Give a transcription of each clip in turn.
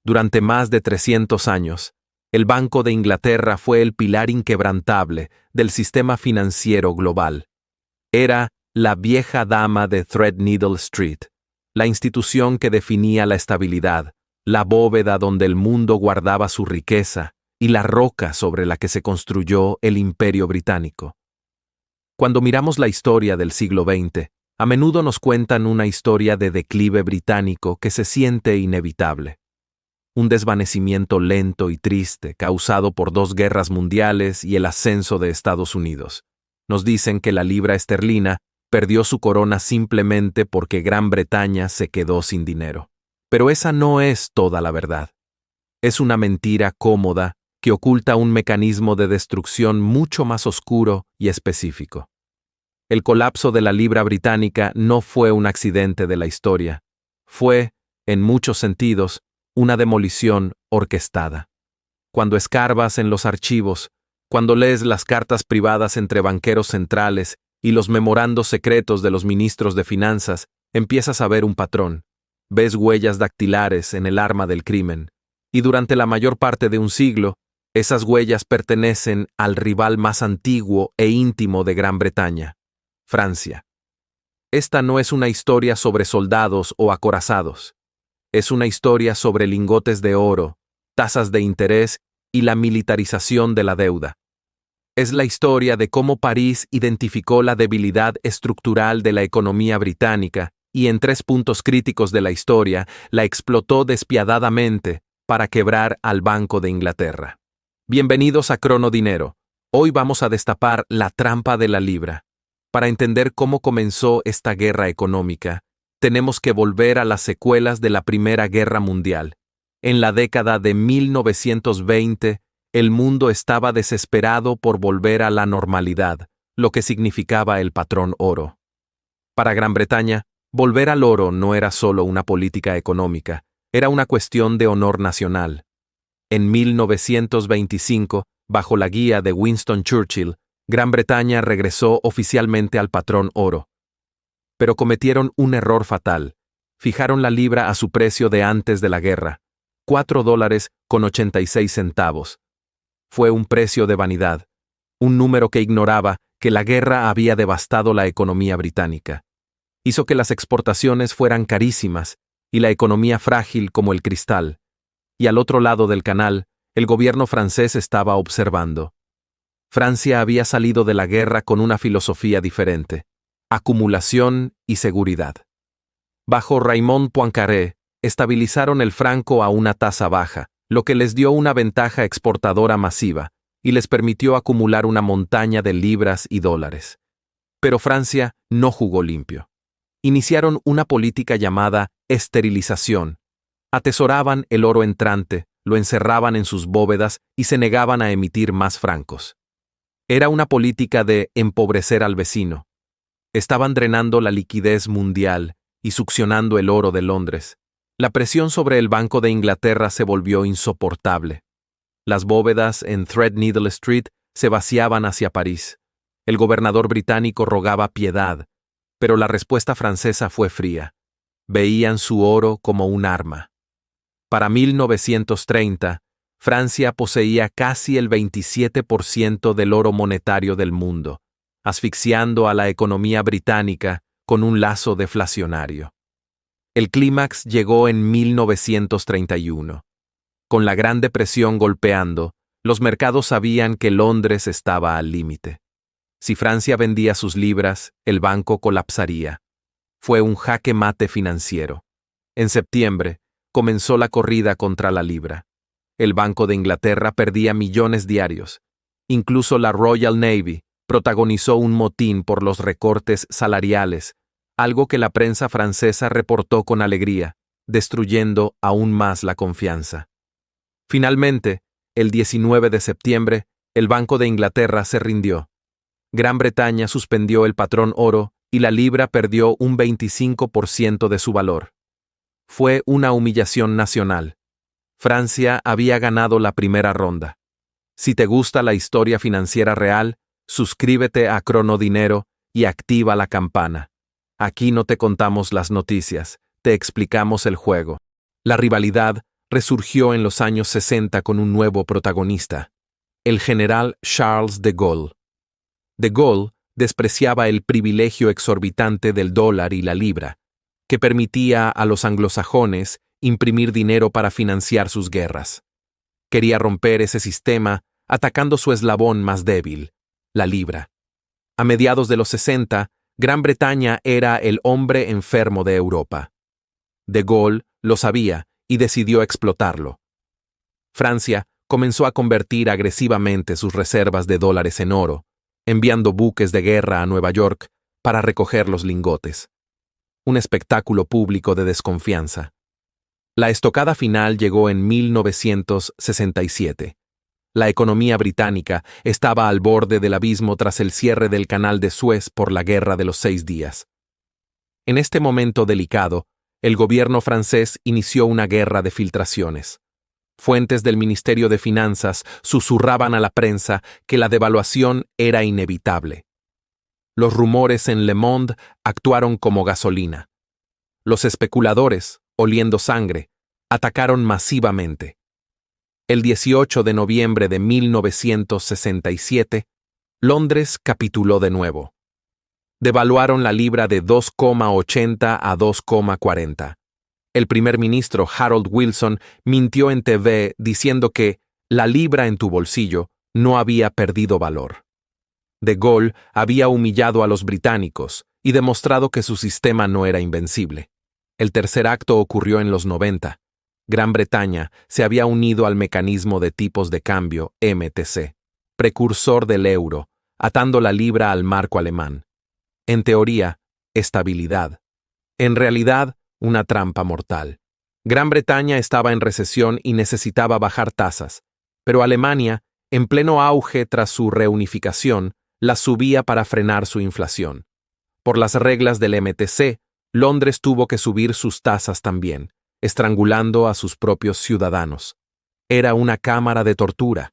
Durante más de 300 años, el Banco de Inglaterra fue el pilar inquebrantable del sistema financiero global. Era la vieja dama de Threadneedle Street, la institución que definía la estabilidad, la bóveda donde el mundo guardaba su riqueza y la roca sobre la que se construyó el Imperio Británico. Cuando miramos la historia del siglo XX, a menudo nos cuentan una historia de declive británico que se siente inevitable. Un desvanecimiento lento y triste causado por 2 guerras mundiales y el ascenso de Estados Unidos. Nos dicen que la libra esterlina perdió su corona simplemente porque Gran Bretaña se quedó sin dinero. Pero esa no es toda la verdad. Es una mentira cómoda que oculta un mecanismo de destrucción mucho más oscuro y específico. El colapso de la libra británica no fue un accidente de la historia. Fue, en muchos sentidos, una demolición orquestada. Cuando escarbas en los archivos, cuando lees las cartas privadas entre banqueros centrales y los memorandos secretos de los ministros de finanzas, empiezas a ver un patrón. Ves huellas dactilares en el arma del crimen. Y durante la mayor parte de un siglo, esas huellas pertenecen al rival más antiguo e íntimo de Gran Bretaña, Francia. Esta no es una historia sobre soldados o acorazados. Es una historia sobre lingotes de oro, tasas de interés y la militarización de la deuda. Es la historia de cómo París identificó la debilidad estructural de la economía británica y en 3 puntos críticos de la historia la explotó despiadadamente para quebrar al Banco de Inglaterra. Bienvenidos a Cronodinero. Hoy vamos a destapar la trampa de la libra. Para entender cómo comenzó esta guerra económica, tenemos que volver a las secuelas de la Primera Guerra Mundial. En la década de 1920, el mundo estaba desesperado por volver a la normalidad, lo que significaba el patrón oro. Para Gran Bretaña, volver al oro no era solo una política económica, era una cuestión de honor nacional. En 1925, bajo la guía de Winston Churchill, Gran Bretaña regresó oficialmente al patrón oro. Pero cometieron un error fatal. Fijaron la libra a su precio de antes de la guerra, $4.86. Fue un precio de vanidad, un número que ignoraba que la guerra había devastado la economía británica. Hizo que las exportaciones fueran carísimas y la economía frágil como el cristal. Y al otro lado del canal, el gobierno francés estaba observando. Francia había salido de la guerra con una filosofía diferente: acumulación y seguridad. Bajo Raymond Poincaré, estabilizaron el franco a una tasa baja, lo que les dio una ventaja exportadora masiva y les permitió acumular una montaña de libras y dólares. Pero Francia no jugó limpio. Iniciaron una política llamada esterilización. Atesoraban el oro entrante, lo encerraban en sus bóvedas y se negaban a emitir más francos. Era una política de empobrecer al vecino. Estaban drenando la liquidez mundial y succionando el oro de Londres. La presión sobre el Banco de Inglaterra se volvió insoportable. Las bóvedas en Threadneedle Street se vaciaban hacia París. El gobernador británico rogaba piedad, pero la respuesta francesa fue fría. Veían su oro como un arma. Para 1930, Francia poseía casi el 27% del oro monetario del mundo, asfixiando a la economía británica con un lazo deflacionario. El clímax llegó en 1931. Con la Gran Depresión golpeando, los mercados sabían que Londres estaba al límite. Si Francia vendía sus libras, el banco colapsaría. Fue un jaque mate financiero. En septiembre, comenzó la corrida contra la libra. El Banco de Inglaterra perdía millones diarios. Incluso la Royal Navy protagonizó un motín por los recortes salariales, algo que la prensa francesa reportó con alegría, destruyendo aún más la confianza. Finalmente, el 19 de septiembre, el Banco de Inglaterra se rindió. Gran Bretaña suspendió el patrón oro y la libra perdió un 25% de su valor. Fue una humillación nacional. Francia había ganado la primera ronda. Si te gusta la historia financiera real, suscríbete a Cronodinero y activa la campana. Aquí no te contamos las noticias, te explicamos el juego. La rivalidad, resurgió en los años 60 con un nuevo protagonista, el general Charles de Gaulle. De Gaulle despreciaba el privilegio exorbitante del dólar y la libra, que permitía a los anglosajones imprimir dinero para financiar sus guerras. Quería romper ese sistema atacando su eslabón más débil, la libra. A mediados de los 60, Gran Bretaña era el hombre enfermo de Europa. De Gaulle lo sabía y decidió explotarlo. Francia comenzó a convertir agresivamente sus reservas de dólares en oro, enviando buques de guerra a Nueva York para recoger los lingotes. Un espectáculo público de desconfianza. La estocada final llegó en 1967. La economía británica estaba al borde del abismo tras el cierre del Canal de Suez por la Guerra de los 6 días. En este momento delicado, el gobierno francés inició una guerra de filtraciones. Fuentes del Ministerio de Finanzas susurraban a la prensa que la devaluación era inevitable. Los rumores en Le Monde actuaron como gasolina. Los especuladores, oliendo sangre, atacaron masivamente. El 18 de noviembre de 1967, Londres capituló de nuevo. Devaluaron la libra de 2,80 a 2,40. El primer ministro Harold Wilson mintió en TV diciendo que la libra en tu bolsillo no había perdido valor. De Gaulle había humillado a los británicos y demostrado que su sistema no era invencible. El tercer acto ocurrió en los 90. Gran Bretaña se había unido al mecanismo de tipos de cambio MTC, precursor del euro, atando la libra al marco alemán. En teoría, estabilidad. En realidad, una trampa mortal. Gran Bretaña estaba en recesión y necesitaba bajar tasas, pero Alemania, en pleno auge tras su reunificación, las subía para frenar su inflación. Por las reglas del MTC, Londres tuvo que subir sus tasas también, estrangulando a sus propios ciudadanos. Era una cámara de tortura.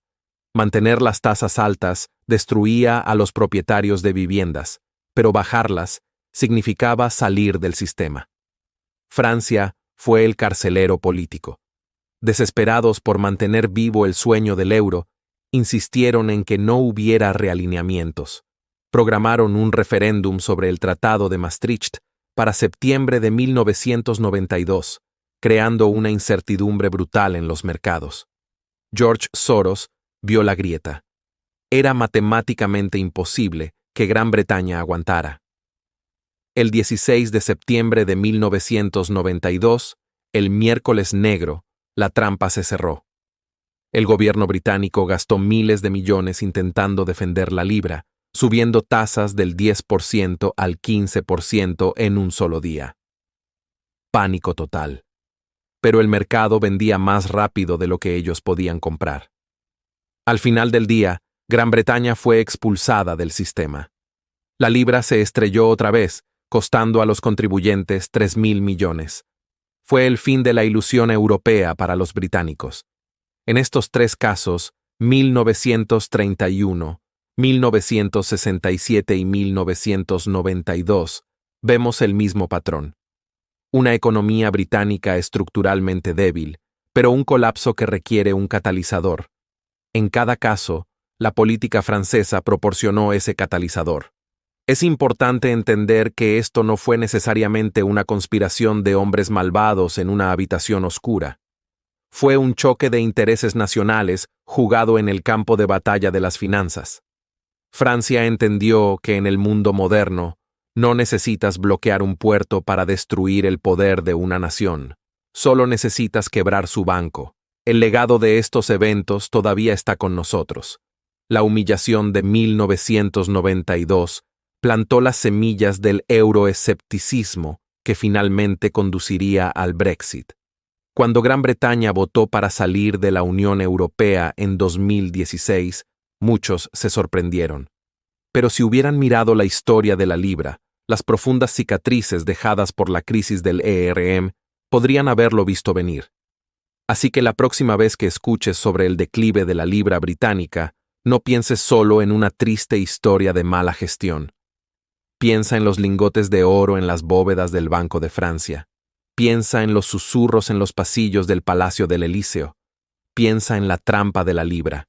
Mantener las tasas altas destruía a los propietarios de viviendas, pero bajarlas significaba salir del sistema. Francia fue el carcelero político. Desesperados por mantener vivo el sueño del euro, insistieron en que no hubiera realineamientos. Programaron un referéndum sobre el Tratado de Maastricht para septiembre de 1992, creando una incertidumbre brutal en los mercados. George Soros vio la grieta. Era matemáticamente imposible que Gran Bretaña aguantara. El 16 de septiembre de 1992, el miércoles negro, la trampa se cerró. El gobierno británico gastó miles de millones intentando defender la libra, subiendo tasas del 10% al 15% en un solo día. Pánico total. Pero el mercado vendía más rápido de lo que ellos podían comprar. Al final del día, Gran Bretaña fue expulsada del sistema. La libra se estrelló otra vez, costando a los contribuyentes 3.000 millones. Fue el fin de la ilusión europea para los británicos. En estos tres casos, 1931, 1967 y 1992, vemos el mismo patrón. Una economía británica estructuralmente débil, pero un colapso que requiere un catalizador. En cada caso, la política francesa proporcionó ese catalizador. Es importante entender que esto no fue necesariamente una conspiración de hombres malvados en una habitación oscura. Fue un choque de intereses nacionales jugado en el campo de batalla de las finanzas. Francia entendió que en el mundo moderno no necesitas bloquear un puerto para destruir el poder de una nación. Solo necesitas quebrar su banco. El legado de estos eventos todavía está con nosotros. La humillación de 1992 plantó las semillas del euroescepticismo que finalmente conduciría al Brexit. Cuando Gran Bretaña votó para salir de la Unión Europea en 2016, muchos se sorprendieron. Pero si hubieran mirado la historia de la libra, las profundas cicatrices dejadas por la crisis del ERM, podrían haberlo visto venir. Así que la próxima vez que escuches sobre el declive de la libra británica, no pienses solo en una triste historia de mala gestión. Piensa en los lingotes de oro en las bóvedas del Banco de Francia. Piensa en los susurros en los pasillos del Palacio del Elíseo. Piensa en la trampa de la libra.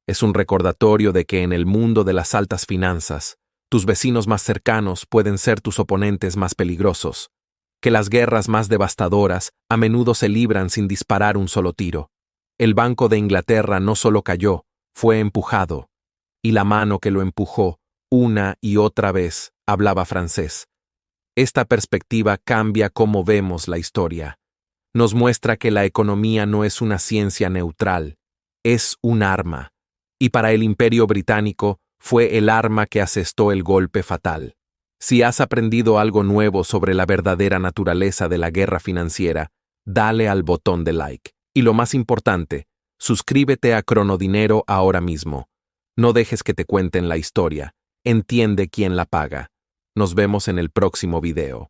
Es un recordatorio de que en el mundo de las altas finanzas, tus vecinos más cercanos pueden ser tus oponentes más peligrosos, que las guerras más devastadoras a menudo se libran sin disparar un solo tiro. El Banco de Inglaterra no solo cayó, fue empujado, y la mano que lo empujó, una y otra vez, hablaba francés. Esta perspectiva cambia cómo vemos la historia. Nos muestra que la economía no es una ciencia neutral, es un arma, y para el Imperio Británico fue el arma que asestó el golpe fatal. Si has aprendido algo nuevo sobre la verdadera naturaleza de la guerra financiera, dale al botón de like. Y lo más importante, suscríbete a Cronodinero ahora mismo. No dejes que te cuenten la historia. Entiende quién la paga. Nos vemos en el próximo video.